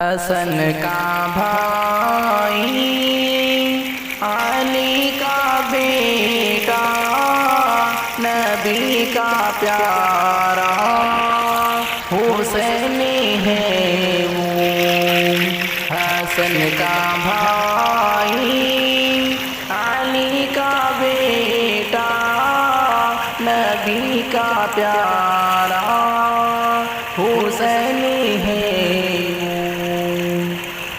حسن کا بھائی علی کا بیٹا نبی کا پیارا حسین ہے وہ حسن کا بھائی علی کا بیٹا نبی کا پیارا حسین ہے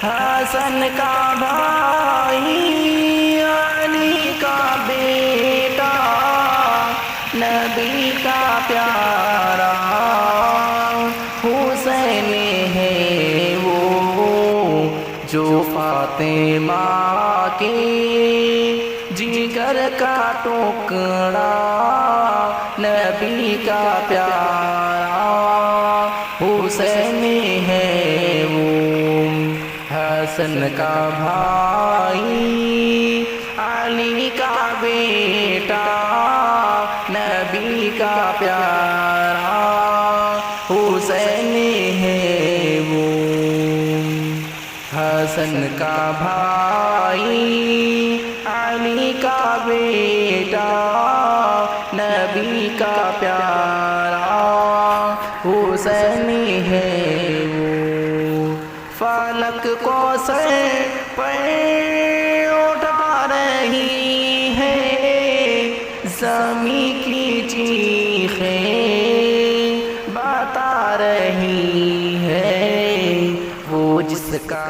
حسن کا بھائی علی کا بیٹا نبی کا پیارا حسین ہے وہ جو فاطمہ کے جگر کا ٹکڑا نبی کا پیارا حسین ہے وہ حسن کا بھائی علی کا بیٹا نبی کا پیارا حسین ہے وہ حسن کا بھائی علی کا بیٹا نبی کا پیارا حسین ہے وہ فلک کو سر پہ اٹھا رہی ہے زمین کی چیخیں بتا رہی ہے وہ جس کا